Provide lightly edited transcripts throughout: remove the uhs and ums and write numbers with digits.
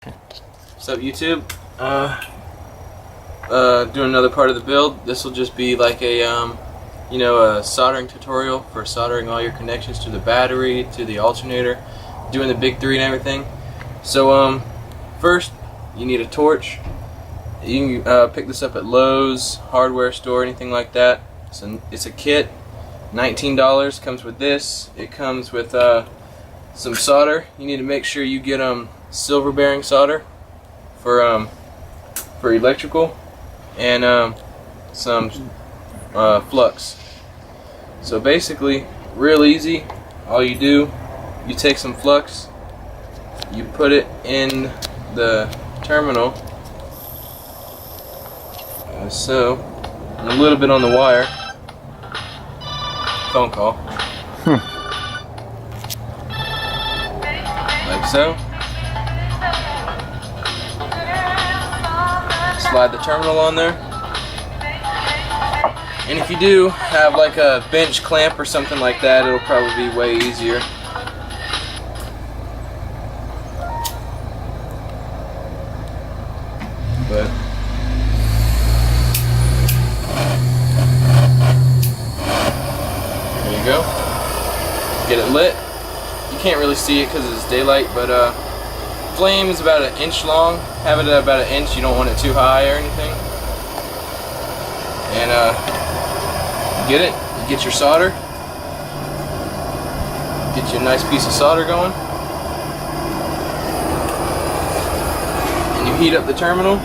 What's up, YouTube? Doing another part of the build. This will just be like a a soldering tutorial for soldering all your connections to the battery, to the alternator, doing the big three and everything. So first you need a torch. You can pick this up at Lowe's, hardware store, anything like that. So it's a kit, $19. Comes with this. It comes with some solder. You need to make sure you get silver bearing solder for electrical, and some flux. So basically, real easy. All you do, you take some flux, you put it in the terminal, so, and a little bit on the wire. Phone call. Like so. Slide the terminal on there. And if you do have like a bench clamp or something like that, it'll probably be way easier. But there you go. Get it lit. You can't really see it because it's daylight, but flame is about 1 inch long. Have it at about 1 inch. You don't want it too high or anything. And get it. You get your solder. Get you a nice piece of solder going. And you heat up the terminal.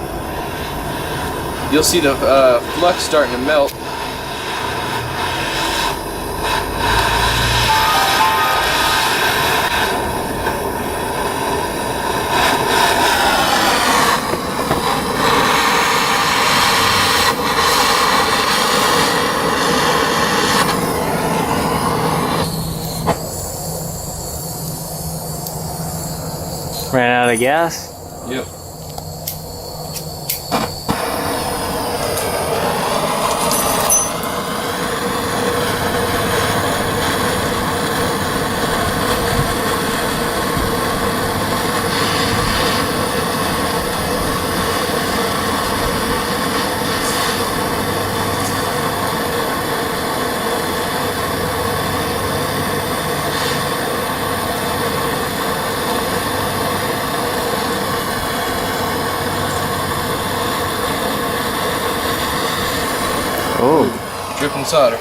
You'll see the flux starting to melt. Ran out of gas? Yep. Oh, Dripping solder.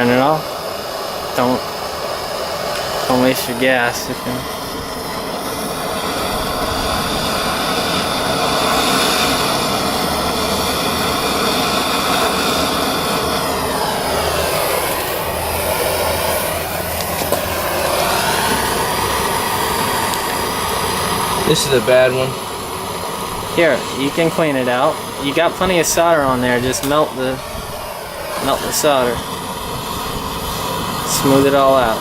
turn it off. Don't waste your gas. This is a bad one. Here, you can clean it out. You got plenty of solder on there. Just melt the solder. Smooth it all out.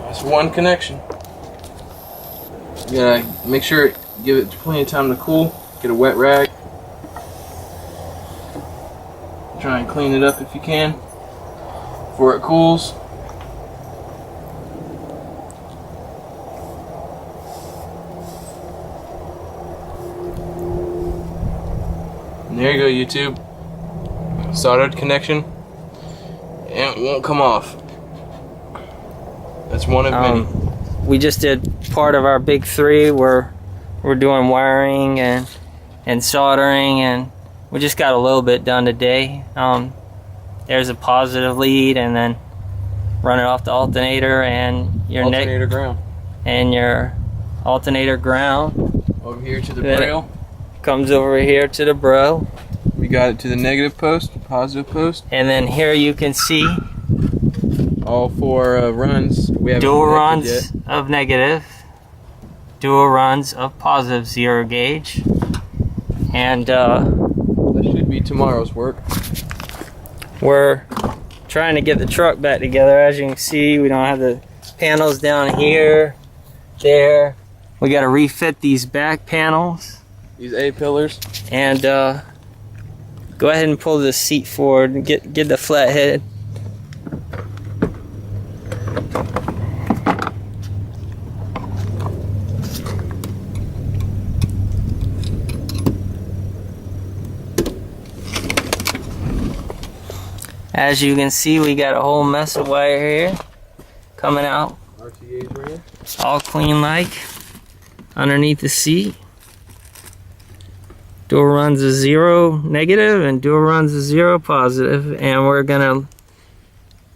That's one connection. You gotta make sure, give it plenty of time to cool. Get a wet rag. Try and clean it up if you can before it cools. And there you go, YouTube. Soldered connection, and it won't come off. That's one of many. We just did part of our big three. We're doing wiring and soldering, and we just got a little bit done today. There's a positive lead, and then run it off the alternator and your alternator ground. And your alternator ground Over here to the then braille. Comes over here to the bro. We got it to the negative post, positive post. And then here you can see all 4 runs. We haven't dual connected runs yet. of negative, dual runs of positive 0 gauge, and that should be tomorrow's work. we're trying to get the truck back together. As you can see, we don't have the panels down here, there. We got to refit these back panels. These A-pillars. And go ahead and pull this seat forward and get the flat head. As you can see, we got a whole mess of wire here coming out. RTA's ran. All clean like underneath the seat. Dual runs a 0 negative and dual runs a 0 positive, and we're gonna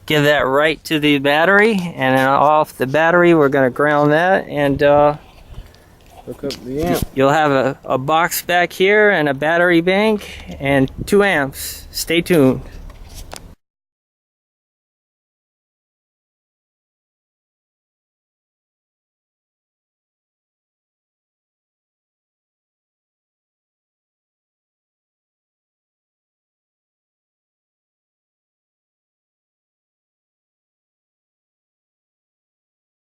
give that right to the battery, and then off the battery we're gonna ground that, and Hook up the amp. you'll have a box back here and a battery bank and 2 amps. Stay tuned.